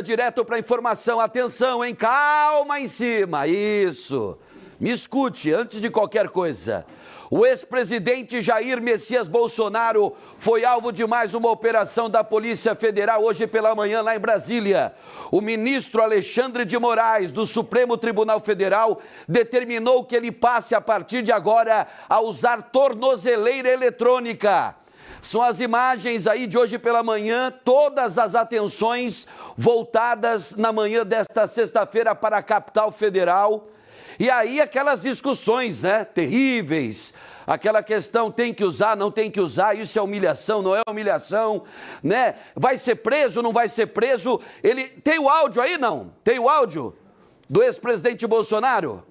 Direto para a informação, atenção, hein? Calma em cima, isso. Me escute, antes de qualquer coisa. O ex-presidente Jair Messias Bolsonaro foi alvo de mais uma operação da Polícia Federal hoje pela manhã lá em Brasília. O ministro Alexandre de Moraes, do Supremo Tribunal Federal, determinou que ele passe a partir de agora a usar tornozeleira eletrônica. São as imagens aí de hoje pela manhã, todas as atenções voltadas na manhã desta sexta-feira para a capital federal. E aí aquelas discussões, né, terríveis, aquela questão tem que usar, não tem que usar, isso é humilhação, não é humilhação, né? Vai ser preso, não vai ser preso? Ele tem o áudio aí, não? Tem o áudio do ex-presidente Bolsonaro?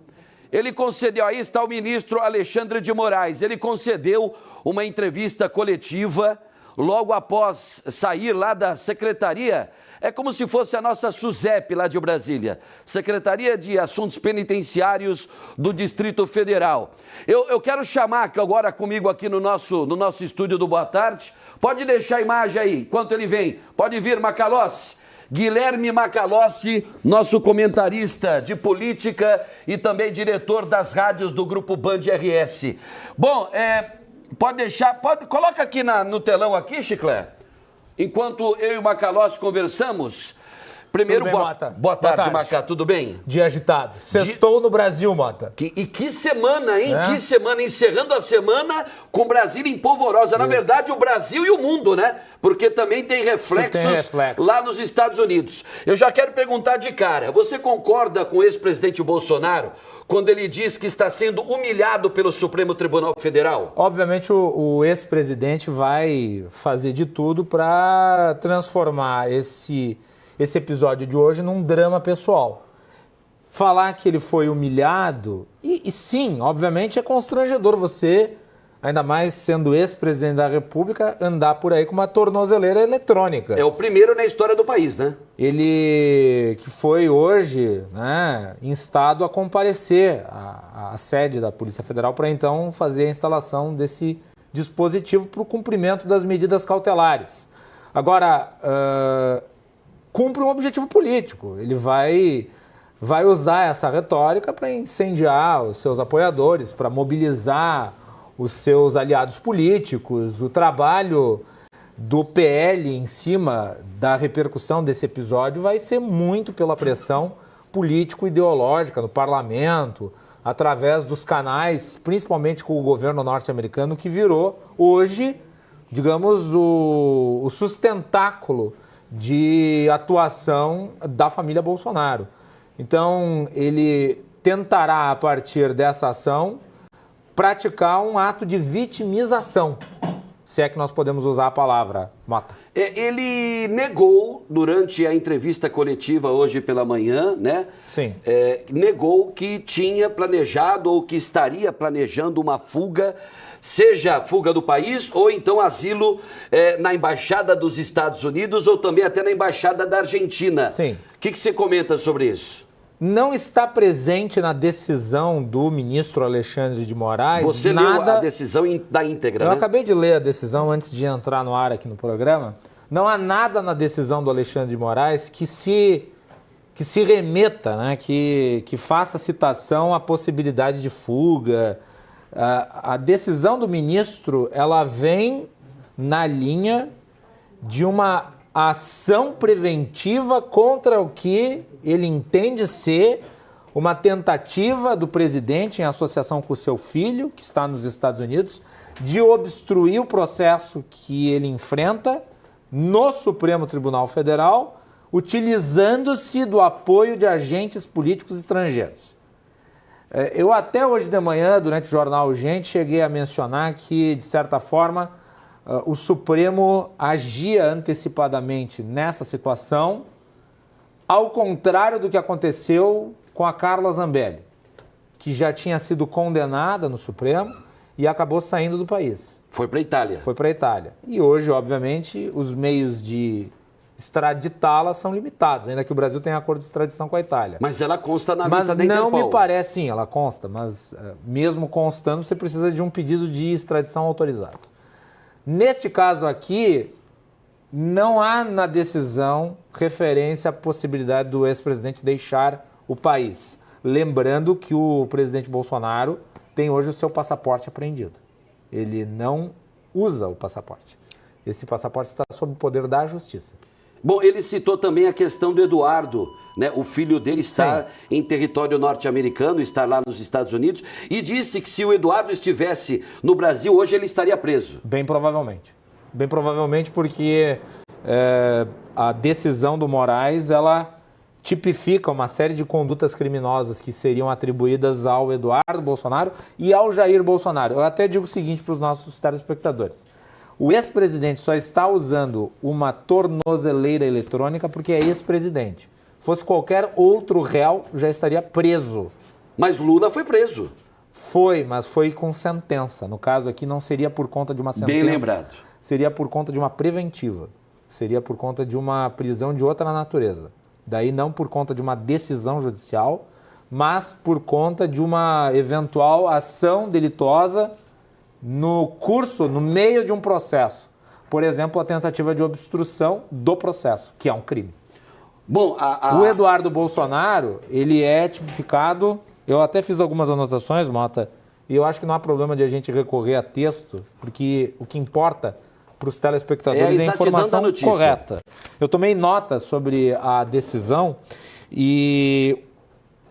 Ele concedeu, aí está o ministro Alexandre de Moraes, ele concedeu uma entrevista coletiva logo após sair lá da secretaria, é como se fosse a nossa SUSEP lá de Brasília, Secretaria de Assuntos Penitenciários do Distrito Federal. Eu quero chamar agora comigo aqui no nosso estúdio do Boa Tarde, pode deixar a imagem aí, enquanto ele vem, pode vir, Macalossi. Guilherme Macalossi, nosso comentarista de política e também diretor das rádios do Grupo Band RS. Bom, pode deixar, coloca aqui no telão aqui, Chiclé, enquanto eu e o Macalossi conversamos. Primeiro, bem, Mota? Boa tarde, Macá, tudo bem? Dia agitado. Sextou no Brasil, Mota. Que semana, hein? Que semana, encerrando a semana com Brasília em polvorosa. Na verdade, o Brasil e o mundo, né? Porque também tem reflexos lá nos Estados Unidos. Eu já quero perguntar de cara, você concorda com o ex-presidente Bolsonaro quando ele diz que está sendo humilhado pelo Supremo Tribunal Federal? Obviamente, o ex-presidente vai fazer de tudo para transformar esse episódio de hoje num drama pessoal. Falar que ele foi humilhado, e sim, obviamente é constrangedor você, ainda mais sendo ex-presidente da República, andar por aí com uma tornozeleira eletrônica. É o primeiro na história do país, né? Ele que foi hoje, né, instado a comparecer à sede da Polícia Federal para então fazer a instalação desse dispositivo para o cumprimento das medidas cautelares. Agora, cumpre um objetivo político. Ele vai usar essa retórica para incendiar os seus apoiadores, para mobilizar os seus aliados políticos. O trabalho do PL em cima da repercussão desse episódio vai ser muito pela pressão político-ideológica no parlamento, através dos canais, principalmente com o governo norte-americano, que virou hoje, digamos, o sustentáculo de atuação da família Bolsonaro. Então, ele tentará, a partir dessa ação, praticar um ato de vitimização, se é que nós podemos usar a palavra, Mota. Ele negou, durante a entrevista coletiva hoje pela manhã, né? Sim. Negou que tinha planejado ou que estaria planejando uma fuga, seja fuga do país ou então asilo na Embaixada dos Estados Unidos ou também até na Embaixada da Argentina. Sim. O que você comenta sobre isso? Não está presente na decisão do ministro Alexandre de Moraes. Você leu a decisão da íntegra, né? Eu né? acabei de ler a decisão antes de entrar no ar aqui no programa. Não há nada na decisão do Alexandre de Moraes que se remeta, né? que faça citação à possibilidade de fuga. A decisão do ministro, ela vem na linha de uma ação preventiva contra o que ele entende ser uma tentativa do presidente, em associação com o seu filho, que está nos Estados Unidos, de obstruir o processo que ele enfrenta no Supremo Tribunal Federal, utilizando-se do apoio de agentes políticos estrangeiros. Eu até hoje de manhã, durante o Jornal Urgente, cheguei a mencionar que, de certa forma, o Supremo agia antecipadamente nessa situação, ao contrário do que aconteceu com a Carla Zambelli, que já tinha sido condenada no Supremo e acabou saindo do país. Foi para a Itália. Foi para a Itália. E hoje, obviamente, os meios de extraditá-la são limitados, ainda que o Brasil tenha acordo de extradição com a Itália. Mas ela consta na lista da Interpol. Mas não me parece, sim, ela consta, mas mesmo constando, você precisa de um pedido de extradição autorizado. Neste caso aqui, não há na decisão referência à possibilidade do ex-presidente deixar o país. Lembrando que o presidente Bolsonaro tem hoje o seu passaporte apreendido. Ele não usa o passaporte. Esse passaporte está sob o poder da justiça. Bom, ele citou também a questão do Eduardo, né? O filho dele está em território norte-americano, está lá nos Estados Unidos, e disse que se o Eduardo estivesse no Brasil, hoje ele estaria preso. Bem provavelmente. Bem provavelmente porque a decisão do Moraes, ela tipifica uma série de condutas criminosas que seriam atribuídas ao Eduardo Bolsonaro e ao Jair Bolsonaro. Eu até digo o seguinte para os nossos telespectadores. O ex-presidente só está usando uma tornozeleira eletrônica porque é ex-presidente. Fosse qualquer outro réu, já estaria preso. Mas Lula foi preso. Foi, mas foi com sentença. No caso aqui, não seria por conta de uma sentença. Bem lembrado. Seria por conta de uma preventiva. Seria por conta de uma prisão de outra natureza. Daí não por conta de uma decisão judicial, mas por conta de uma eventual ação delituosa no curso, no meio de um processo. Por exemplo, a tentativa de obstrução do processo, que é um crime. Bom, O Eduardo Bolsonaro, ele é tipificado... Eu até fiz algumas anotações, Mota, e eu acho que não há problema de a gente recorrer a texto, porque o que importa para os telespectadores é a informação correta. Eu tomei nota sobre a decisão e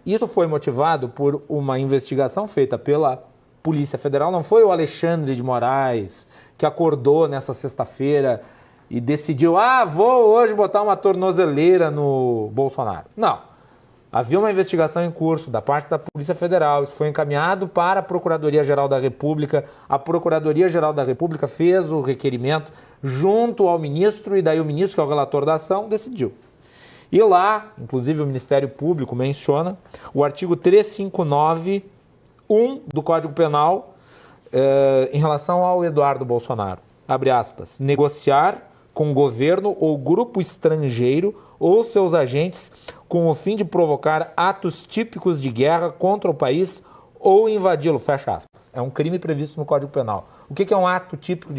isso foi motivado por uma investigação feita pela Polícia Federal. Não foi o Alexandre de Moraes que acordou nessa sexta-feira e decidiu, vou hoje botar uma tornozeleira no Bolsonaro. Não. Havia uma investigação em curso da parte da Polícia Federal, isso foi encaminhado para a Procuradoria-Geral da República, a Procuradoria-Geral da República fez o requerimento junto ao ministro e daí o ministro, que é o relator da ação, decidiu. E lá, inclusive o Ministério Público menciona o artigo 359(1) do Código Penal em relação ao Eduardo Bolsonaro. Abre aspas, negociar com governo ou grupo estrangeiro ou seus agentes com o fim de provocar atos típicos de guerra contra o país ou invadi-lo, fecha aspas. É um crime previsto no Código Penal. O que é um ato típico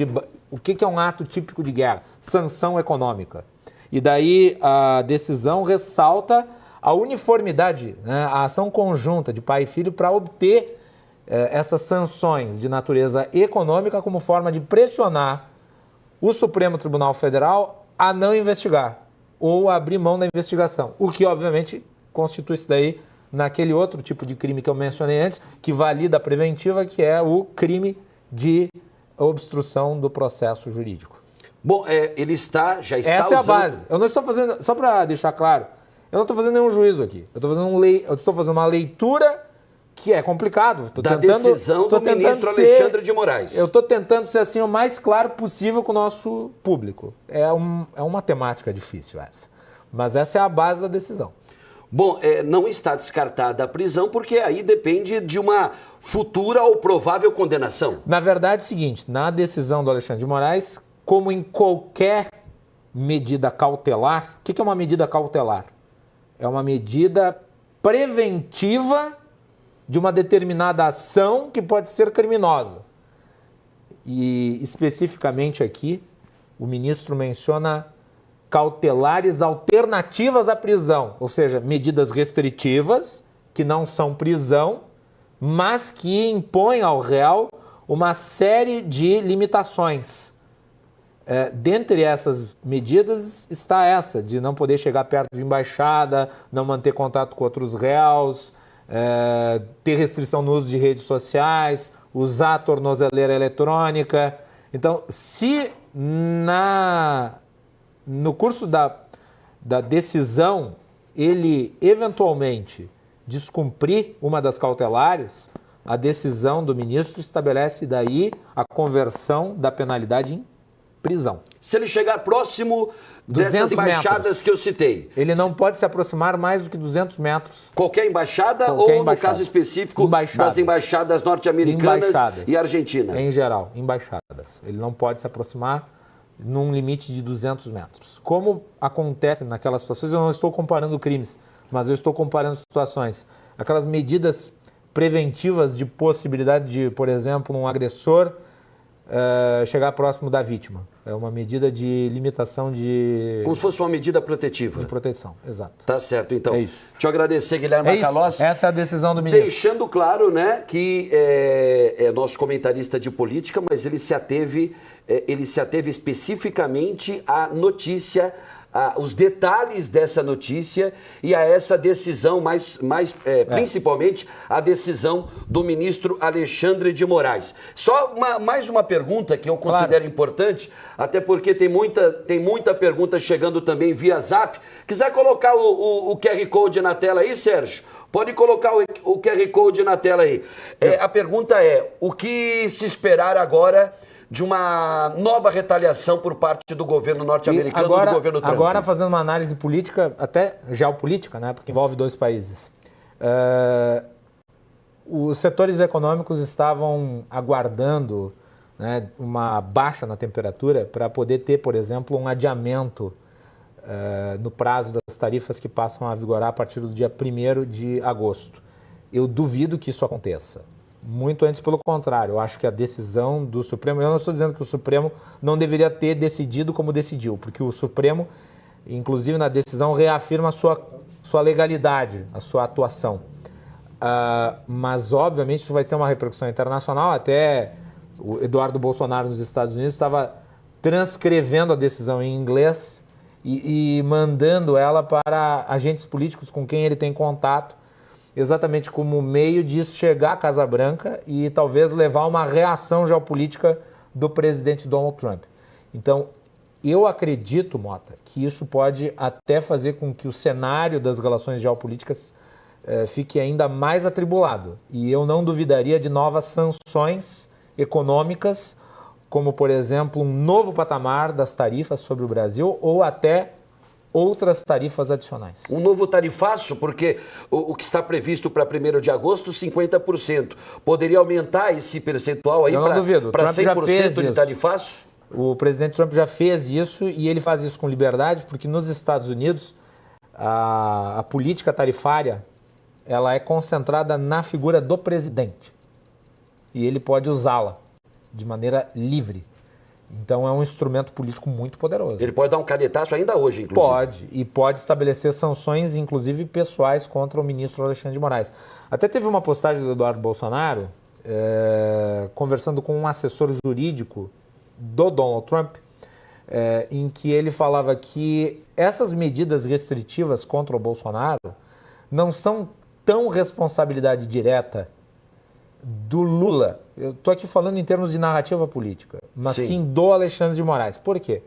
de guerra? Sanção econômica. E daí a decisão ressalta a uniformidade, né, a ação conjunta de pai e filho para obter essas sanções de natureza econômica como forma de pressionar o Supremo Tribunal Federal a não investigar ou abrir mão da investigação, o que obviamente constitui isso daí naquele outro tipo de crime que eu mencionei antes, que valida a preventiva, que é o crime de obstrução do processo jurídico. Bom, ele já está Essa usando... é a base. Eu não estou fazendo, só para deixar claro, eu não estou fazendo nenhum juízo aqui. Eu estou fazendo uma leitura que é complicado. Decisão do ministro Alexandre de Moraes. Eu estou tentando ser assim o mais claro possível com o nosso público. É uma temática difícil essa. Mas essa é a base da decisão. Bom, não está descartada a prisão porque aí depende de uma futura ou provável condenação. Na verdade é o seguinte, na decisão do Alexandre de Moraes, como em qualquer medida cautelar, o que é uma medida cautelar? É uma medida preventiva de uma determinada ação que pode ser criminosa. E, especificamente aqui, o ministro menciona cautelares alternativas à prisão, ou seja, medidas restritivas, que não são prisão, mas que impõem ao réu uma série de limitações. Dentre essas medidas está essa, de não poder chegar perto de embaixada, não manter contato com outros réus, ter restrição no uso de redes sociais, usar a tornozeleira eletrônica. Então, se no curso da decisão ele eventualmente descumprir uma das cautelares, a decisão do ministro estabelece daí a conversão da penalidade em prisão. Se ele chegar próximo dessas embaixadas metros que eu citei. Ele não pode se aproximar mais do que 200 metros. Qualquer embaixada ou, no caso específico, das embaixadas norte-americanas e argentinas? Em geral, embaixadas. Ele não pode se aproximar num limite de 200 metros. Como acontece naquelas situações, eu não estou comparando crimes, mas eu estou comparando situações. Aquelas medidas preventivas de possibilidade de, por exemplo, um agressor chegar próximo da vítima. É uma medida de limitação de... Como se fosse uma medida protetiva. De proteção, exato. Tá certo, então. É isso. Deixa eu agradecer, Guilherme Macalossi. Essa é a decisão do ministro. Deixando claro, né, que é nosso comentarista de política, mas ele se ateve especificamente à notícia, os detalhes dessa notícia e a essa decisão, principalmente a decisão do ministro Alexandre de Moraes. Só mais uma pergunta que eu considero importante, até porque tem muita pergunta chegando também via Zap. Quiser colocar o QR Code na tela aí, Sérgio? Pode colocar o QR Code na tela aí. A pergunta é, o que se esperar agora de uma nova retaliação por parte do governo norte-americano, do governo Trump? Agora, fazendo uma análise política, até geopolítica, né, porque envolve dois países. Os setores econômicos estavam aguardando, né, uma baixa na temperatura para poder ter, por exemplo, um adiamento no prazo das tarifas que passam a vigorar a partir do dia 1º de agosto. Eu duvido que isso aconteça. Muito antes, pelo contrário, eu acho que a decisão do Supremo, eu não estou dizendo que o Supremo não deveria ter decidido como decidiu, porque o Supremo, inclusive na decisão, reafirma a sua legalidade, a sua atuação. Mas, obviamente, isso vai ter uma repercussão internacional. Até o Eduardo Bolsonaro nos Estados Unidos estava transcrevendo a decisão em inglês e mandando ela para agentes políticos com quem ele tem contato, exatamente como meio disso chegar à Casa Branca e talvez levar uma reação geopolítica do presidente Donald Trump. Então, eu acredito, Mota, que isso pode até fazer com que o cenário das relações geopolíticas fique ainda mais atribulado. E eu não duvidaria de novas sanções econômicas, como, por exemplo, um novo patamar das tarifas sobre o Brasil ou até outras tarifas adicionais. Um novo tarifaço, porque o que está previsto para 1º de agosto, 50%. Poderia aumentar esse percentual aí para 100% de tarifaço? O presidente Trump já fez isso e ele faz isso com liberdade, porque nos Estados Unidos a política tarifária ela é concentrada na figura do presidente e ele pode usá-la de maneira livre. Então é um instrumento político muito poderoso. Ele pode dar um canetaço ainda hoje, inclusive. Pode, e pode estabelecer sanções, inclusive pessoais, contra o ministro Alexandre de Moraes. Até teve uma postagem do Eduardo Bolsonaro, conversando com um assessor jurídico do Donald Trump, em que ele falava que essas medidas restritivas contra o Bolsonaro não são tão responsabilidade direta do Lula. Eu estou aqui falando em termos de narrativa política, mas sim do Alexandre de Moraes. Por quê?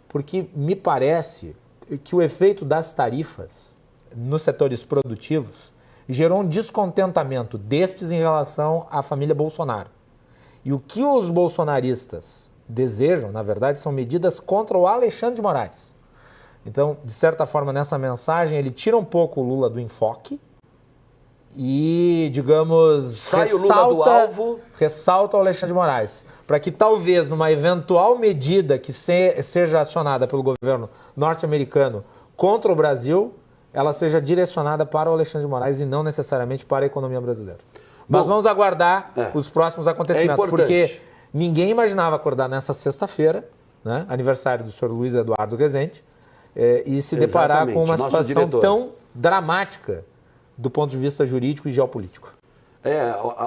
Porque me parece que o efeito das tarifas nos setores produtivos gerou um descontentamento destes em relação à família Bolsonaro. E o que os bolsonaristas desejam, na verdade, são medidas contra o Alexandre de Moraes. Então, de certa forma, nessa mensagem, ele tira um pouco o Lula do enfoque e, digamos, ressalta o Alexandre de Moraes, para que talvez numa eventual medida que seja acionada pelo governo norte-americano contra o Brasil, ela seja direcionada para o Alexandre de Moraes e não necessariamente para a economia brasileira. Mas vamos aguardar os próximos acontecimentos, porque ninguém imaginava acordar nessa sexta-feira, né, aniversário do senhor Luiz Eduardo Rezende, e se deparar com uma situação tão dramática do ponto de vista jurídico e geopolítico.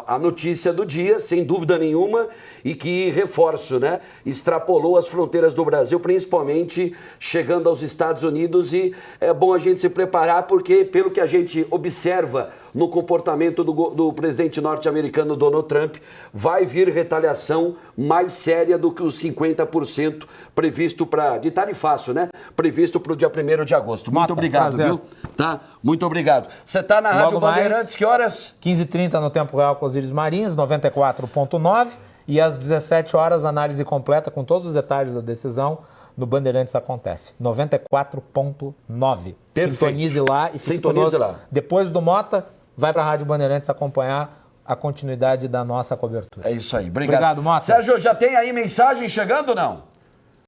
A notícia do dia, sem dúvida nenhuma, e que, reforço, né, extrapolou as fronteiras do Brasil, principalmente chegando aos Estados Unidos, e é bom a gente se preparar porque, pelo que a gente observa no comportamento do presidente norte-americano Donald Trump, vai vir retaliação mais séria do que os 50% previsto de tarifaço, né? Previsto para o dia 1º de agosto. Muito obrigado, viu? Tá? Muito obrigado. Você está na Rádio Bandeirantes, que horas? 15h30 no Tempo Real com Osíris Marins, 94.9, e às 17 horas, análise completa com todos os detalhes da decisão no Bandeirantes Acontece, 94.9. Sintonize lá e fique conosco. Depois do Mota, vai para a Rádio Bandeirantes acompanhar a continuidade da nossa cobertura. É isso aí. Obrigado. Obrigado, Mota. Sérgio, já tem aí mensagem chegando ou não?